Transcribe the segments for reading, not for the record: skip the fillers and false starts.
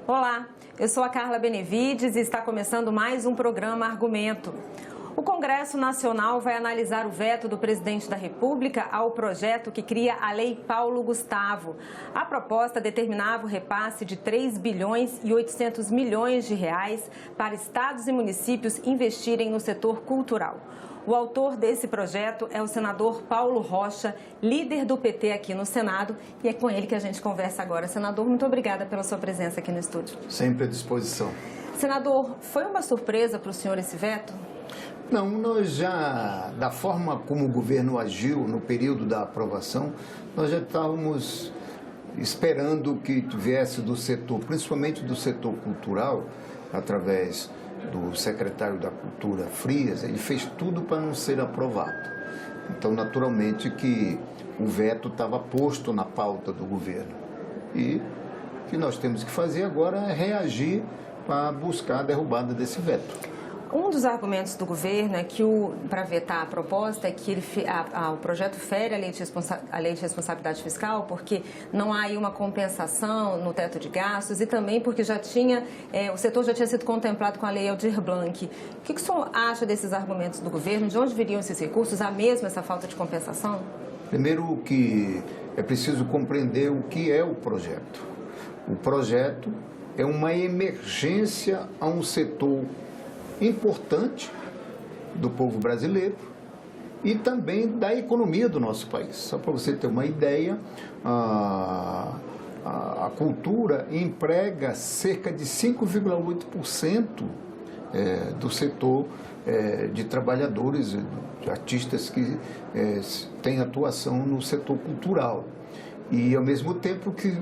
Olá, eu sou a Carla Benevides e está começando mais um programa Argumento. O Congresso Nacional vai analisar o veto do presidente da República ao projeto que cria a Lei Paulo Gustavo. A proposta determinava o repasse de 3 bilhões e 800 milhões de reais para estados e municípios investirem no setor cultural. O autor desse projeto é o senador Paulo Rocha, líder do PT aqui no Senado, e é com ele que a gente conversa agora. Senador, muito obrigada pela sua presença aqui no estúdio. Sempre à disposição. Senador, foi uma surpresa para o senhor esse veto? Não, nós já, da forma como o governo agiu no período da aprovação, nós já estávamos esperando que viesse do setor, principalmente do setor cultural, através do secretário da Cultura, Frias. Ele fez tudo para não ser aprovado. Então, naturalmente que o veto estava posto na pauta do governo. E o que nós temos que fazer agora é reagir para buscar a derrubada desse veto. Um dos argumentos do governo é que, para vetar a proposta, é que o projeto fere a lei de responsabilidade fiscal, porque não há aí uma compensação no teto de gastos e também porque o setor já tinha sido contemplado com a lei Aldir Blanc. O que o senhor acha desses argumentos do governo? De onde viriam esses recursos? Há mesmo essa falta de compensação? Primeiro que é preciso compreender o que é o projeto. O projeto é uma emergência a um setor importante do povo brasileiro e também da economia do nosso país. Só para você ter uma ideia, a cultura emprega cerca de 5,8% do setor de trabalhadores, de artistas que têm atuação no setor cultural. E, ao mesmo tempo, que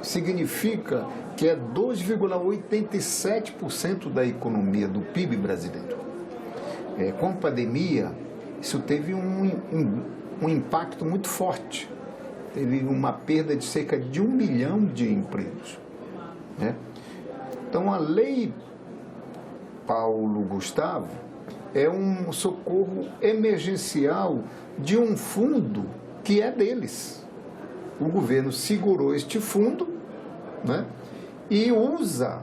significa que é 2,87% da economia do PIB brasileiro. Com a pandemia, isso teve um impacto muito forte. Teve uma perda de cerca de 1 milhão de empregos, né? Então, a Lei Paulo Gustavo é um socorro emergencial de um fundo que é deles. O governo segurou este fundo, né? E usa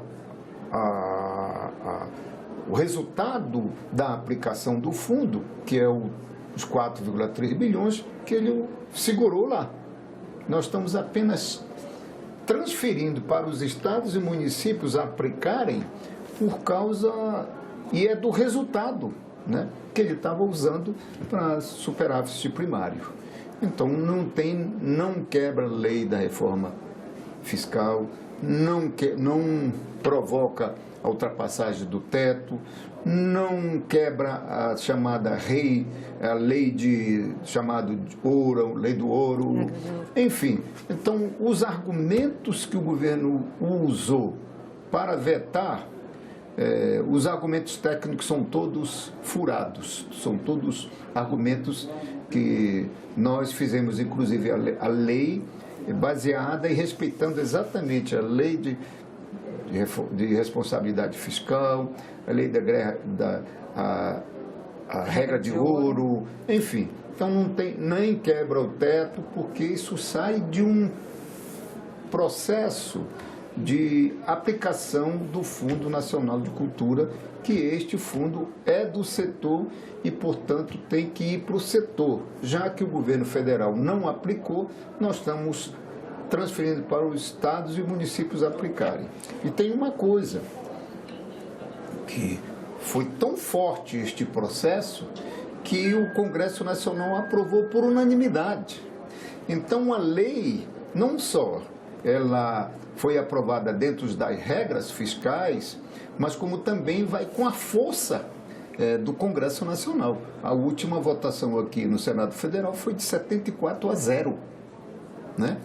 o resultado da aplicação do fundo, que é os 4,3 bilhões, que ele segurou lá. Nós estamos apenas transferindo para os estados e municípios aplicarem por causa, e é do resultado, né, que ele estava usando para superávit primário. Então, não quebra a lei da reforma fiscal, não provoca a ultrapassagem do teto, não quebra a chamada lei chamada ouro, lei do ouro, enfim. Então, os argumentos que o governo usou para vetar, os argumentos técnicos são todos furados, são todos argumentos que nós fizemos, inclusive, a lei baseada e respeitando exatamente a lei de responsabilidade fiscal, a lei a regra de ouro, enfim. Então, não tem, nem quebra o teto, porque isso sai de um processo de aplicação do Fundo Nacional de Cultura, que este fundo é do setor e, portanto, tem que ir para o setor. Já que o governo federal não aplicou, nós estamos transferindo para os estados e municípios aplicarem. E tem uma coisa, que foi tão forte este processo que o Congresso Nacional aprovou por unanimidade. Então, a lei, não só ela foi aprovada dentro das regras fiscais, mas como também vai com a força do Congresso Nacional. A última votação aqui no Senado Federal foi de 74-0, né?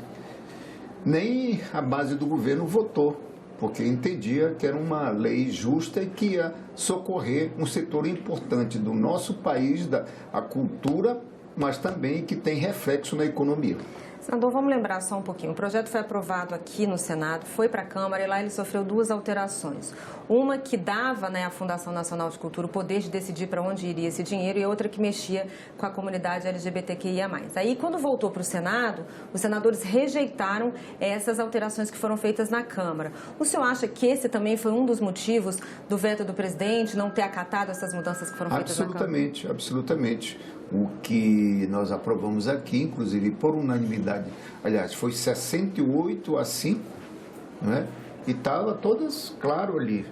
Nem a base do governo votou, porque entendia que era uma lei justa e que ia socorrer um setor importante do nosso país, a cultura, mas também que tem reflexo na economia. Senador, vamos lembrar só um pouquinho. O projeto foi aprovado aqui no Senado, foi para a Câmara e lá ele sofreu duas alterações. Uma que dava, à Fundação Nacional de Cultura o poder de decidir para onde iria esse dinheiro e outra que mexia com a comunidade LGBTQIA+. Aí, quando voltou para o Senado, os senadores rejeitaram essas alterações que foram feitas na Câmara. O senhor acha que esse também foi um dos motivos do veto do presidente, não ter acatado essas mudanças que foram feitas na Câmara? Absolutamente, absolutamente. O que nós aprovamos aqui, inclusive por unanimidade, aliás, foi 68-5, né? E estava todas claro ali.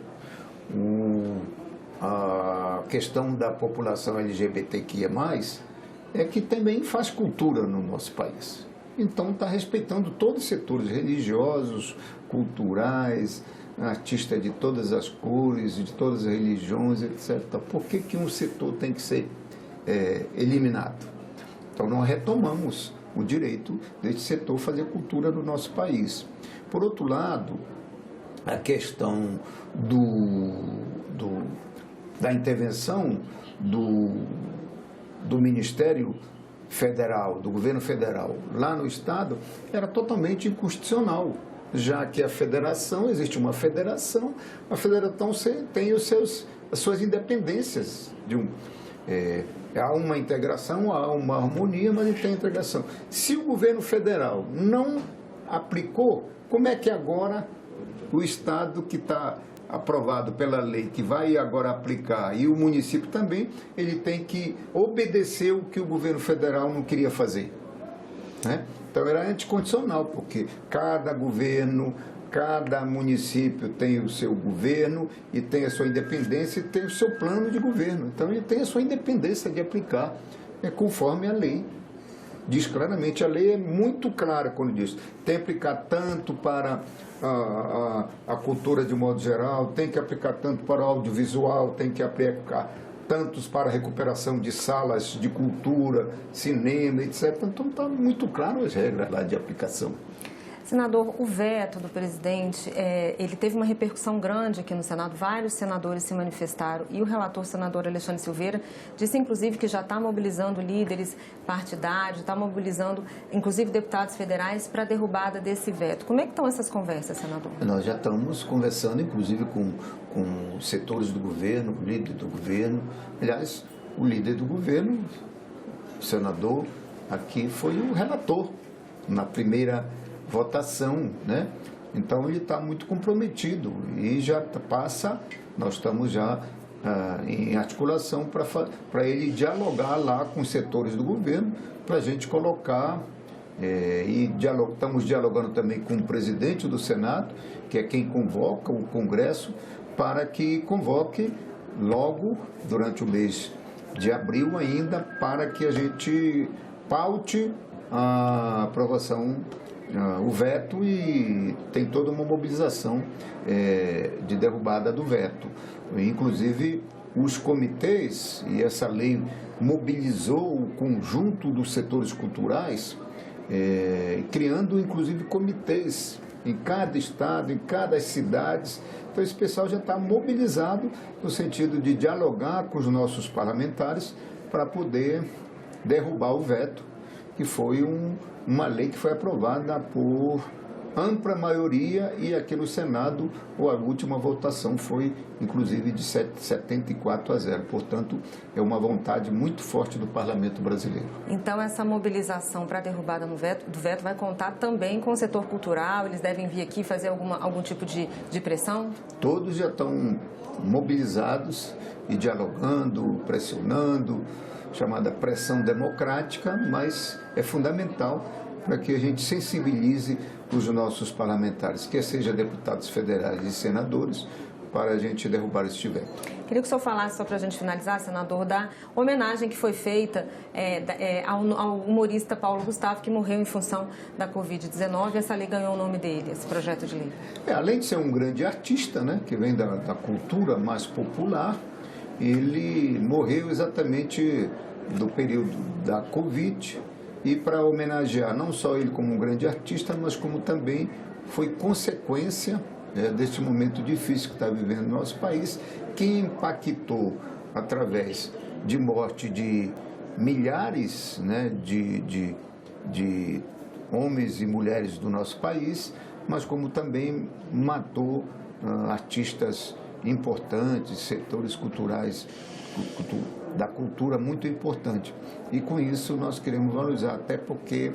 A questão da população LGBTQIA+, é que também faz cultura no nosso país. Então está respeitando todos os setores religiosos, culturais, artistas de todas as cores, de todas as religiões, etc. Por que um setor tem que ser eliminado? Então nós retomamos o direito desse setor fazer cultura no nosso país. Por outro lado, a questão da intervenção do Ministério Federal, do Governo Federal, lá no Estado, era totalmente inconstitucional, já que a federação, existe uma federação, a federação tem as suas independências. Há uma integração, há uma harmonia, mas não tem integração. Se o governo federal não aplicou, como é que agora o Estado que está aprovado pela lei, que vai agora aplicar, e o município também, ele tem que obedecer o que o governo federal não queria fazer, né? Então era anticondicional, porque cada governo, cada município tem o seu governo e tem a sua independência e tem o seu plano de governo. Então ele tem a sua independência de aplicar conforme a lei. Diz claramente, a lei é muito clara quando diz, tem que aplicar tanto para a cultura de modo geral, tem que aplicar tanto para o audiovisual, tem que aplicar tantos para a recuperação de salas de cultura, cinema, etc. Então está muito claro as regras lá de aplicação. Senador, o veto do presidente, ele teve uma repercussão grande aqui no Senado. Vários senadores se manifestaram e o relator, senador Alexandre Silveira, disse inclusive que já está mobilizando líderes partidários, está mobilizando inclusive deputados federais para a derrubada desse veto. Como é que estão essas conversas, senador? Nós já estamos conversando inclusive com setores do governo, o líder do governo. Aliás, o líder do governo, o senador, aqui foi o relator na primeira votação, né? Então ele está muito comprometido e já passa, nós estamos já em articulação para ele dialogar lá com os setores do governo, para a gente colocar, estamos dialogando também com o presidente do Senado, que é quem convoca o Congresso, para que convoque logo, durante o mês de abril ainda, para que a gente paute a aprovação, o veto, e tem toda uma mobilização de derrubada do veto. Inclusive, os comitês, e essa lei mobilizou o conjunto dos setores culturais, criando inclusive comitês em cada estado, em cada cidade. Então esse pessoal já está mobilizado no sentido de dialogar com os nossos parlamentares para poder derrubar o veto, que foi uma lei que foi aprovada por ampla maioria, e aqui no Senado a última votação foi inclusive de 74-0. Portanto, é uma vontade muito forte do Parlamento brasileiro. Então essa mobilização para a derrubada do veto vai contar também com o setor cultural? Eles devem vir aqui fazer algum tipo de pressão? Todos já estão mobilizados e dialogando, pressionando, chamada pressão democrática, mas é fundamental para que a gente sensibilize os nossos parlamentares, quer seja deputados federais e senadores, para a gente derrubar este veto. Queria que o senhor falasse, só para a gente finalizar, senador, da homenagem que foi feita ao humorista Paulo Gustavo, que morreu em função da Covid-19. Essa lei ganhou o nome dele, esse projeto de lei. Além de ser um grande artista, né, que vem da cultura mais popular, ele morreu exatamente do período da Covid, e para homenagear não só ele como um grande artista, mas como também foi consequência deste momento difícil que está vivendo no nosso país, que impactou através de morte de milhares, né, de homens e mulheres do nosso país, mas como também matou artistas importantes, setores culturais, da cultura muito importante. E com isso nós queremos valorizar, até porque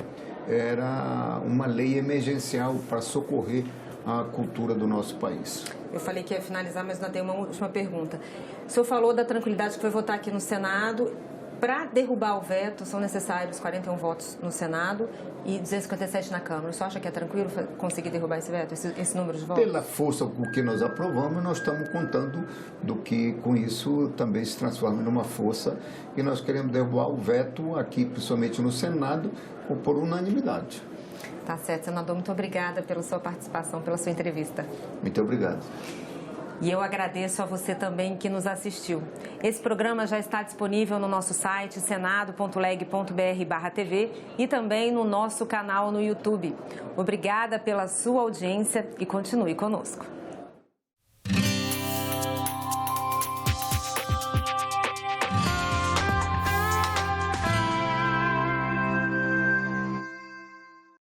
era uma lei emergencial para socorrer a cultura do nosso país. Eu falei que ia finalizar, mas ainda tenho uma última pergunta. O senhor falou da tranquilidade que foi votar aqui no Senado. Para derrubar o veto, são necessários 41 votos no Senado e 257 na Câmara. O senhor acha que é tranquilo conseguir derrubar esse veto, esse número de votos? Pela força com que nós aprovamos, nós estamos contando do que com isso também se transforma numa força, e nós queremos derrubar o veto aqui, principalmente no Senado, por unanimidade. Tá certo, senador. Muito obrigada pela sua participação, pela sua entrevista. Muito obrigado. E eu agradeço a você também que nos assistiu. Esse programa já está disponível no nosso site senado.leg.br/TV e também no nosso canal no YouTube. Obrigada pela sua audiência e continue conosco.